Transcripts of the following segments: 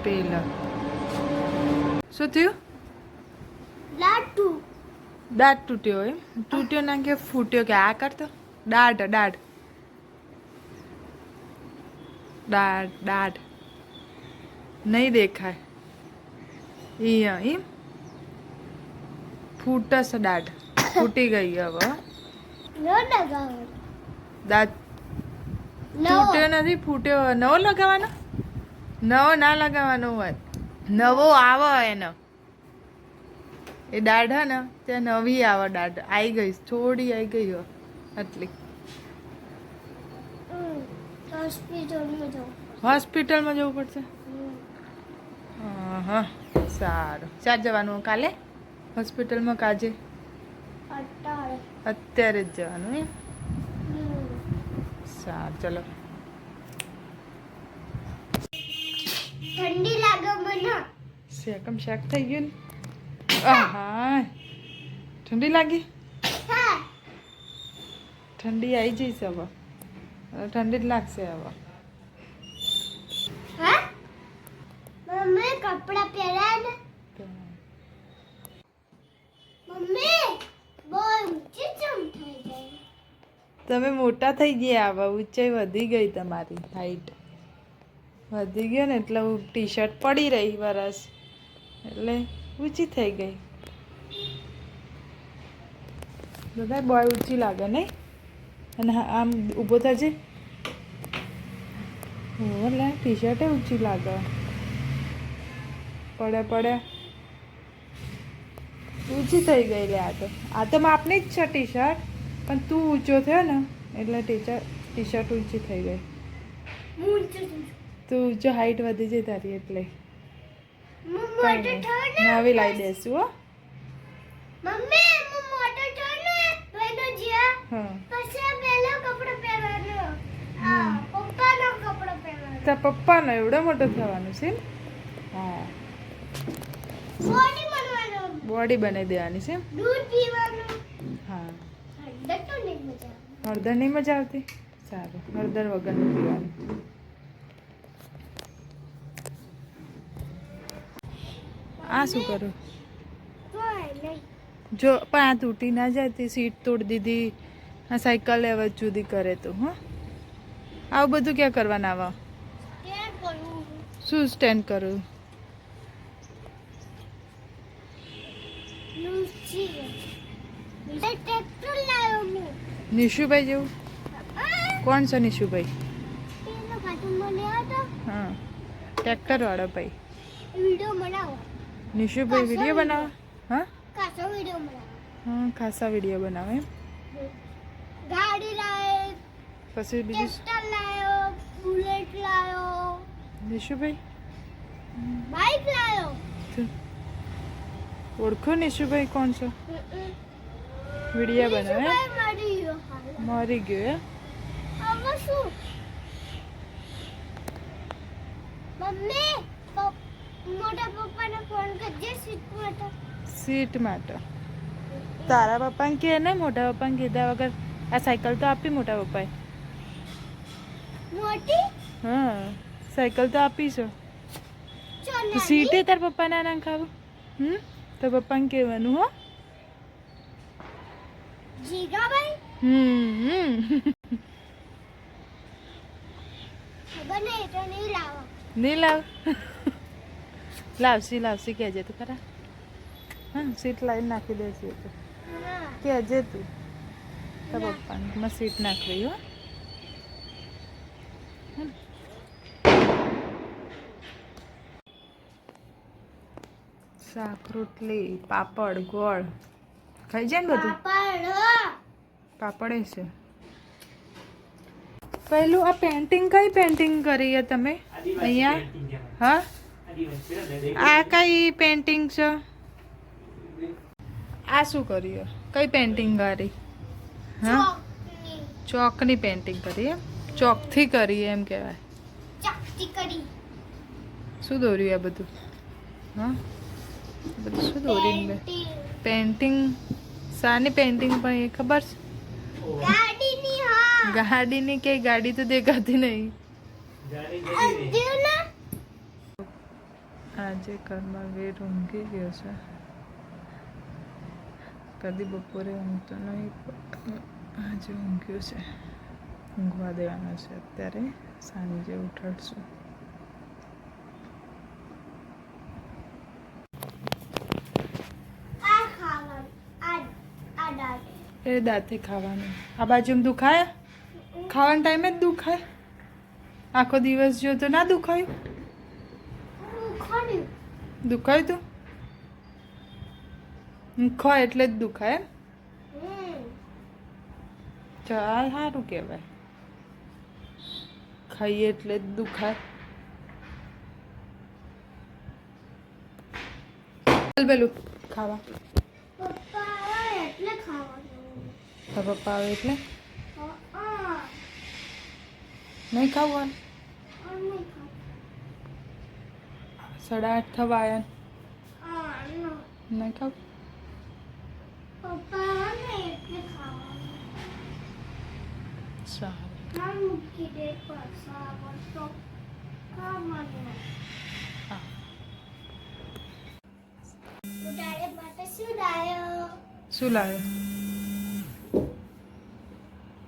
પેલા શું થયું? લાટુ દાંત તૂટ્યો એમ? તૂટ્યો ના કે ફૂટ્યો કે આ કરતો? દાઢ દાઢ દાઢ દાઢ નહીં દેખાય અહીંયા એમ ફૂટસ દાઢ ફૂટી ગઈ હવે નો લગાવ દાંત તૂટ્યો નથી ફૂટ્યો. નવો લગાવવાનો? નવો ના લગાવવાનો હોય, નવો આવે એનો એ દાઢ હે ને ત્યાં નવી આવે દાઢ આવી ગઈ થોડી આવી ગઈ હોય આટલી. હોસ્પિટલમાં જવું પડશે. હા સારું. ચાર જવાનું કાલે હોસ્પિટલમાં? કાજે અત્યારે જ જવાનું એમ? સારું ચલો. ઠંડી લાગે મને. શેકમ શેક થઈ ગયું ને. હા ઠંડી લાગી? હા ઠંડી આવી જઈશ હવે. ઠંડી જ લાગશે હવે. હા મમ્મી કપડા પહેર્યા ને. મમ્મી બહુ ઊંચી ચમ થઈ ગઈ. તમે મોટા થઈ ગયા હવે, ઊંચાઈ વધી ગઈ તમારી, હાઈટ વધી ગયો ને એટલે ટી શર્ટ પડી રહી વરસ એટલે ઊંચી થઈ ગઈ. બધા બોય ઊંચી લાગે નહીં? અને આમ ઊભો થજે. લે ટી શર્ટે ઊંચી લાગે. પડે પડે ઊંચી થઈ ગઈ લે. આ તો માપની જ છે ટી શર્ટ, પણ તું ઊંચો થયો ને એટલે ટી શર્ટ ઊંચી થઈ ગઈ. તું ઊંચો હાઈટ વધી જાય તારી એટલે નવી લાવી દેશું. હો મમ્મી હું મોટો છું ને ભાઈનો જીયા હા પછી પહેલો કપડો પહેરવાનો પપ્પાનો કપડો પહેરવાનો તાર પપ્પાનો એવડો મોટો થવાનું છે? હા બોડી બનવાનો બોડી બનાવી દેવાની છે. દૂધ પીવાનું. હા હળદર તો નહીં મજા હળદર નહીં મજા આવતી? સારું હળદર વગરનું પીવાનું. આ શું કરું? જો પણ આ તૂટી ના જાય તે સીટ તોડી દીધી. આ સાયકલ હવે જુદી કરે તો હા આવું બધું ક્યાં કરવાના આવા? શું સ્ટેન્ડ કરું? નિશુભાઈ જેવું? કોણ છે નિશુભાઈ? હા ટ્રેક્ટર વાળો ભાઈ. વિડિયો બનાવો. નિશુભાઈ વિડીયો બનાવે? હા કાસો વિડિયો બનાવો. હા ખાસા વિડીયો બનાવે એમ. ગાડી લાય, પછી બીજું ટ્રેક્ટર લાયો, બુલેટ લાયો, નિશુભાઈ બાઈક લાયો. ઓળખો નિશુભાઈ કોણ છે? વિડીયો બનાવે? મરી ગયો. મરી ગયો એમ? હવે શું? મમ્મી મોટા પપ્પાને ફોન કરજે સીટ માટે. સીટ માટે તારા પપ્પાને કહે ને, મોટા પપ્પાને કીધા વગર આ સાયકલ તો આપી મોટા પપ્પાએ. મોટી હા સાયકલ તો આપી છે. સીટે તાર પપ્પાના ના ખાવું? તો પપ્પાને કહેવાનું હો. જીગાભાઈ ખબર નહીં તો નહીં લાવો. નહીં લાવ લાવશી કહેજે તું ખરા. હા સીટ લાવીને નાખી દેશે તો કહેજે તું તાર પપ્પાને માં સીટ નાખવી હો. શાક રોટલી પાપડ ગોળ ખાઈ જાય ને બધું? પાપડ છે. પહેલું આ પેન્ટિંગ કઈ પેન્ટિંગ કરી છે તમે અહીંયા? હા આ કઈ પેન્ટિંગ છે? આ શું કર્યું? કઈ પેન્ટિંગ કરી? હા ચોકની પેન્ટિંગ કરી એમ? ચોકથી કરી એમ કહેવાય. શું દોર્યું આ બધું? હા બધું શું દોરીને? પેન્ટિંગ શાની પેન્ટિંગ પણ એ ખબર છે? ગાડીની. કઈ ગાડી તો દેખાતી નહીં. આજે કર્મવીર ઊંઘી ગયો છે. કદી બપોરે ઊંઘતો નહીં, આજે ઊંઘ્યું છે. ઊંઘવા દેવાનો છે અત્યારે, સાંજે ઉઠાડશું. એ દાંતે ખાવાનું. આ બાજુ દુખાય, ખાવાના ટાઈમે જ દુખાય. આખો દિવસ જો તો ના દુખાયું? દુખાયું તું? ખો એટલે જ દુખાય એમ? ચાલ સારું કહેવાય. ખાઈએ એટલે જ દુખાય. ચાલ પેલું ખાવા. પપ્પા એટલે ખાવાનું. પપ્પા આવે એટલે નહીં ખાવાનું. 8:30 થવા આવ્યા. નહીં ખાવ. પપ્પા એટલે ખાવાનું. સારું. ના મૂકી દે પાછા તો ખાવાનું. હા. ઉડાડે માટે શું લાયો? શું લાવ્યો?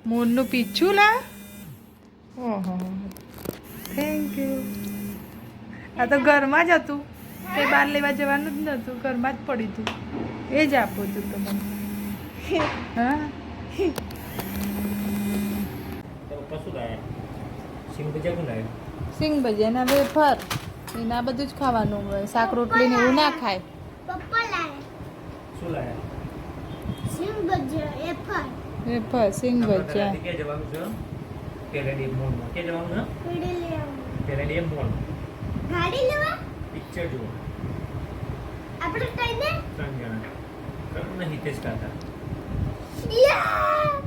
મોરનું પીછું લાવ્યો? ઓહો, થેન્ક યુ. આ તો ઘરમાં જ હતું, કંઈ બહાર લેવા જવાનું જ નહોતું, ઘરમાં જ પડ્યું હતું. એ જ આપું હતું તમને. હા, સિંગ ભજીયા વેફર એના બધું જ ખાવાનું હોય. શાક રોટલી ને એવું ના ખાય. પપ્પા લાયા. સિંગ ભજીયા એફર. વેફર સિંગ ભજીયા. પીડી લેવું. ગાડી લેવા આપણે કઈ દે. યા